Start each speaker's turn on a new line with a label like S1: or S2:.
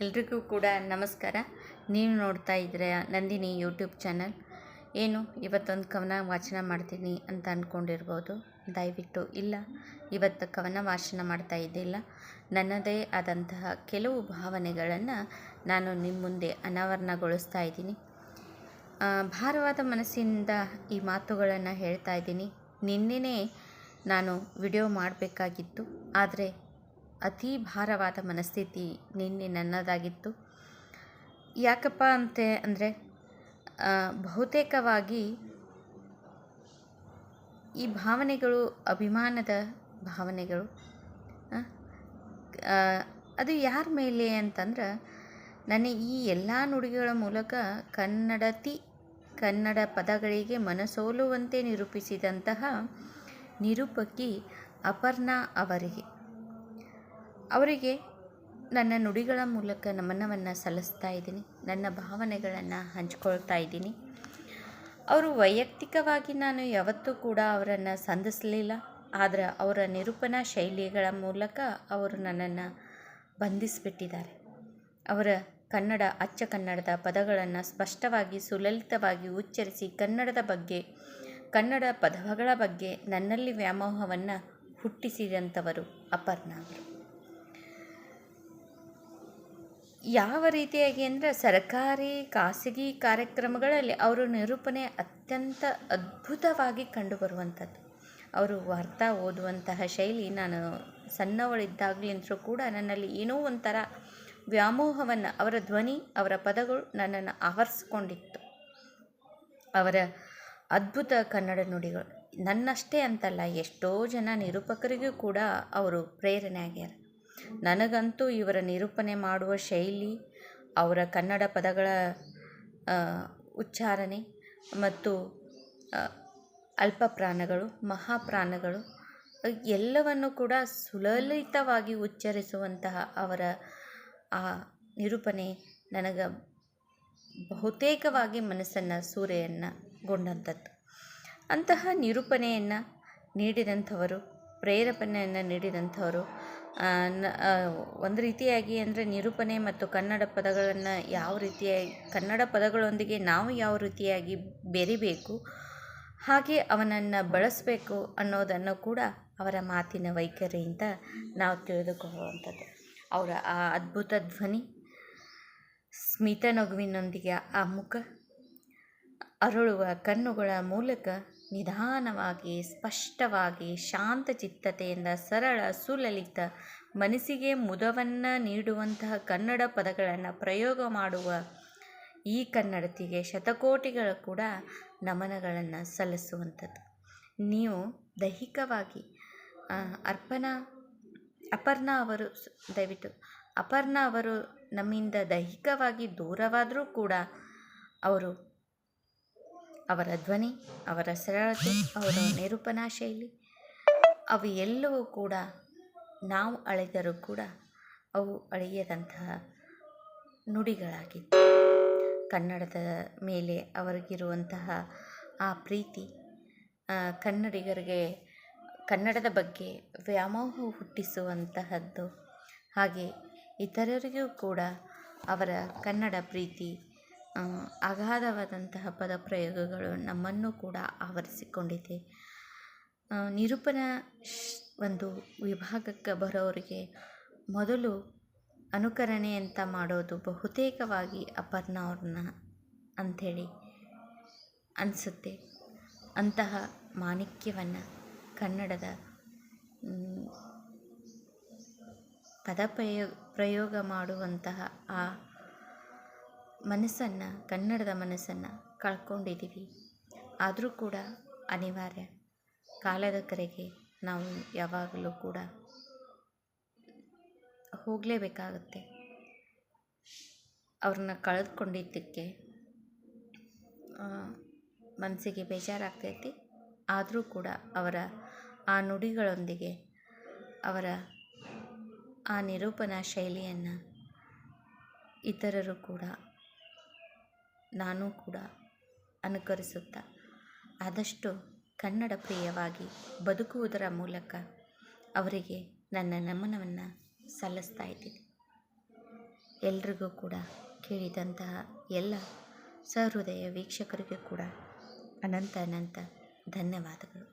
S1: ಎಲ್ರಿಗೂ ಕೂಡ ನಮಸ್ಕಾರ. ನೀವು ನೋಡ್ತಾ ಇದ್ರೆ ನಂದಿನಿ ಯೂಟ್ಯೂಬ್ ಚಾನಲ್. ಏನು ಇವತ್ತೊಂದು ಕವನ ವಾಚನ ಮಾಡ್ತೀನಿ ಅಂತ ಅಂದ್ಕೊಂಡಿರ್ಬೋದು. ದಯವಿಟ್ಟು ಇಲ್ಲ, ಇವತ್ತು ಕವನ ವಾಚನ ಮಾಡ್ತಾ ಇದ್ದಿಲ್ಲ. ನನ್ನದೇ ಆದಂತಹ ಕೆಲವು ಭಾವನೆಗಳನ್ನು ನಾನು ನಿಮ್ಮ ಮುಂದೆ ಅನಾವರಣಗೊಳಿಸ್ತಾ ಇದ್ದೀನಿ. ಭಾರವಾದ ಮನಸ್ಸಿಂದ ಈ ಮಾತುಗಳನ್ನು ಹೇಳ್ತಾ ಇದ್ದೀನಿ. ನಿನ್ನೆನೇ ನಾನು ವಿಡಿಯೋ ಮಾಡಬೇಕಾಗಿತ್ತು, ಆದರೆ ಅತಿ ಭಾರವಾದ ಮನಸ್ಥಿತಿ ನಿನ್ನೆ ನನ್ನದಾಗಿತ್ತು. ಯಾಕಪ್ಪ ಅಂದರೆ ಬಹುತೇಕವಾಗಿ ಈ ಭಾವನೆಗಳು ಅಭಿಮಾನದ ಭಾವನೆಗಳು. ಅದು ಯಾರ ಮೇಲೆ ಅಂತಂದ್ರೆ, ನನ್ನ ಈ ಎಲ್ಲ ನುಡಿಗಳ ಮೂಲಕ ಕನ್ನಡ ಪದಗಳಿಗೆ ಮನಸೋಲುವಂತೆ ನಿರೂಪಿಸಿದಂತಹ ನಿರೂಪಕಿ ಅಪರ್ಣಾ ಅವರಿಗೆ ನನ್ನ ನುಡಿಗಳ ಮೂಲಕ ನಮನವನ್ನು ಸಲ್ಲಿಸ್ತಾ ಇದ್ದೀನಿ. ನನ್ನ ಭಾವನೆಗಳನ್ನು ಹಂಚ್ಕೊಳ್ತಾ ಇದ್ದೀನಿ. ಅವರು ವೈಯಕ್ತಿಕವಾಗಿ ನಾನು ಯಾವತ್ತೂ ಕೂಡ ಅವರನ್ನು ಸಂಧಿಸಲಿಲ್ಲ, ಆದರೆ ಅವರ ನಿರೂಪಣಾ ಶೈಲಿಗಳ ಮೂಲಕ ಅವರು ನನ್ನನ್ನು ಬಂಧಿಸಿಬಿಟ್ಟಿದ್ದಾರೆ. ಅವರ ಅಚ್ಚ ಕನ್ನಡದ ಪದಗಳನ್ನು ಸ್ಪಷ್ಟವಾಗಿ ಸುಲಲಿತವಾಗಿ ಉಚ್ಚರಿಸಿ ಕನ್ನಡ ಪದಗಳ ಬಗ್ಗೆ ನನ್ನಲ್ಲಿ ವ್ಯಾಮೋಹವನ್ನು ಹುಟ್ಟಿಸಿದಂಥವರು ಅಪರ್ಣಾ ಅವರು. ಯಾವ ರೀತಿಯಾಗಿ ಅಂದರೆ, ಸರ್ಕಾರಿ ಖಾಸಗಿ ಕಾರ್ಯಕ್ರಮಗಳಲ್ಲಿ ಅವರ ನಿರೂಪಣೆ ಅತ್ಯಂತ ಅದ್ಭುತವಾಗಿ ಕಂಡುಬರುವಂಥದ್ದು. ಅವರು ವಾರ್ತಾ ಓದುವಂತಹ ಶೈಲಿ ನಾನು ಸಣ್ಣವಳಿದ್ದಾಗಲಿಂತರೂ ಕೂಡ ನನ್ನಲ್ಲಿ ಏನೋ ಒಂಥರ ವ್ಯಾಮೋಹವನ್ನು, ಅವರ ಧ್ವನಿ, ಅವರ ಪದಗಳು ನನ್ನನ್ನು ಆವರಿಸ್ಕೊಂಡಿತ್ತು. ಅವರ ಅದ್ಭುತ ಕನ್ನಡ ನುಡಿಗಳು ನನ್ನಷ್ಟೇ ಅಂತಲ್ಲ, ಎಷ್ಟೋ ಜನ ನಿರೂಪಕರಿಗೂ ಕೂಡ ಅವರು ಪ್ರೇರಣೆ ಆಗ್ಯಾರ. ನನಗಂತೂ ಇವರ ನಿರೂಪಣೆ ಮಾಡುವ ಶೈಲಿ, ಅವರ ಕನ್ನಡ ಪದಗಳ ಉಚ್ಚಾರಣೆ ಮತ್ತು ಅಲ್ಪಪ್ರಾಣಗಳು, ಮಹಾಪ್ರಾಣಗಳು ಎಲ್ಲವನ್ನು ಕೂಡ ಸುಲಲಿತವಾಗಿ ಉಚ್ಚರಿಸುವಂತಹ ಅವರ ಆ ನಿರೂಪಣೆ ನನಗೆ ಬಹುತೇಕವಾಗಿ ಮನಸ್ಸನ್ನು ಸೂರೆಯನ್ನಗೊಂಡಂಥದ್ದು. ಅಂತಹ ನಿರೂಪಣೆಯನ್ನು ನೀಡಿದಂಥವರು, ಪ್ರೇರೇಪಣೆಯನ್ನು ನೀಡಿದಂಥವರು ಒಂದು ರೀತಿಯಾಗಿ ಅಂದರೆ, ನಿರೂಪಣೆ ಮತ್ತು ಕನ್ನಡ ಪದಗಳನ್ನು ಯಾವ ರೀತಿಯಾಗಿ, ಕನ್ನಡ ಪದಗಳೊಂದಿಗೆ ನಾವು ಯಾವ ರೀತಿಯಾಗಿ ಬೆರಿಬೇಕು, ಹಾಗೆ ಅವನನ್ನು ಬಳಸಬೇಕು ಅನ್ನೋದನ್ನು ಕೂಡ ಅವರ ಮಾತಿನ ವೈಖರಿಯಿಂದ ನಾವು ತಿಳಿದುಕೊಳ್ಳುವಂಥದ್ದು. ಅವರ ಆ ಅದ್ಭುತ ಧ್ವನಿ, ಸ್ಮಿತ ನಗುವಿನೊಂದಿಗೆ ಆ ಮುಖ, ಅರಳುವ ಕಣ್ಣುಗಳ ಮೂಲಕ ನಿಧಾನವಾಗಿ, ಸ್ಪಷ್ಟವಾಗಿ, ಶಾಂತಚಿತ್ತತೆಯಿಂದ ಸರಳ ಸುಲಲಿತ, ಮನಸ್ಸಿಗೆ ಮುದವನ್ನು ನೀಡುವಂತಹ ಕನ್ನಡ ಪದಗಳನ್ನು ಪ್ರಯೋಗ ಮಾಡುವ ಈ ಕನ್ನಡತಿಗೆ ಶತಕೋಟಿಗಳು ಕೂಡ ನಮನಗಳನ್ನು ಸಲ್ಲಿಸುವಂಥದ್ದು. ನೀವು ದೈಹಿಕವಾಗಿ ಅಪರ್ಣಾ ಅವರು ನಮ್ಮಿಂದ ದೈಹಿಕವಾಗಿ ದೂರವಾದರೂ ಕೂಡ ಅವರ ಧ್ವನಿ, ಅವರ ಸರಳತೆ, ಅವರ ನಿರೂಪಣಾ ಶೈಲಿ ಅವು ಎಲ್ಲವೂ ಕೂಡ ನಾವು ಅಳೆದರೂ ಕೂಡ ಅವು ಅಳೆಯದಂತಹ ನುಡಿಗಳಾಗಿತ್ತು. ಕನ್ನಡದ ಮೇಲೆ ಅವರಿಗಿರುವಂತಹ ಆ ಪ್ರೀತಿ, ಕನ್ನಡಿಗರಿಗೆ ಕನ್ನಡದ ಬಗ್ಗೆ ವ್ಯಾಮೋಹ ಹುಟ್ಟಿಸುವಂತಹದ್ದು, ಹಾಗೆ ಇತರರಿಗೂ ಕೂಡ ಅವರ ಕನ್ನಡ ಪ್ರೀತಿ, ಅಗಾಧವಾದಂತಹ ಪದಪ್ರಯೋಗಗಳು ನಮ್ಮನ್ನು ಕೂಡ ಆವರಿಸಿಕೊಂಡಿದೆ. ನಿರೂಪಣಾ ಒಂದು ವಿಭಾಗಕ್ಕೆ ಬರೋರಿಗೆ ಮೊದಲು ಅನುಕರಣೆ ಅಂತ ಮಾಡೋದು ಬಹುತೇಕವಾಗಿ ಅಪರ್ಣಾ ಅವ್ರನ್ನ ಅಂಥೇಳಿ ಅನಿಸುತ್ತೆ. ಅಂತಹ ಮಾಣಿಕ್ಯವನ್ನು, ಕನ್ನಡದ ಪ್ರಯೋಗ ಮಾಡುವಂತಹ ಆ ಮನಸ್ಸನ್ನು, ಕನ್ನಡದ ಮನಸ್ಸನ್ನು ಕಳ್ಕೊಂಡಿದ್ದೀವಿ. ಆದರೂ ಕೂಡ ಅನಿವಾರ್ಯ, ಕಾಲದ ಕರೆಗೆ ನಾವು ಯಾವಾಗಲೂ ಕೂಡ ಹೋಗಲೇಬೇಕಾಗುತ್ತೆ. ಅವ್ರನ್ನ ಕಳೆದುಕೊಂಡಿದ್ದಕ್ಕೆ ಮನಸ್ಸಿಗೆ ಬೇಜಾರಾಗ್ತೈತಿ. ಆದರೂ ಕೂಡ ಅವರ ಆ ನುಡಿಗಳೊಂದಿಗೆ, ಅವರ ಆ ನಿರೂಪಣಾ ಶೈಲಿಯನ್ನು ಇತರರು ಕೂಡ, ನಾನು ಕೂಡ ಅನುಕರಿಸುತ್ತಾ ಆದಷ್ಟು ಕನ್ನಡ ಪ್ರಿಯವಾಗಿ ಬದುಕುವುದರ ಮೂಲಕ ಅವರಿಗೆ ನನ್ನ ನಮನವನ್ನು ಸಲ್ಲಿಸ್ತಾ ಇದ್ದೀನಿ. ಎಲ್ರಿಗೂ ಕೂಡ ಕೇಳಿದಂತಹ ಎಲ್ಲ ಸಹೃದಯ ವೀಕ್ಷಕರಿಗೂ ಕೂಡ ಅನಂತ ಧನ್ಯವಾದಗಳು.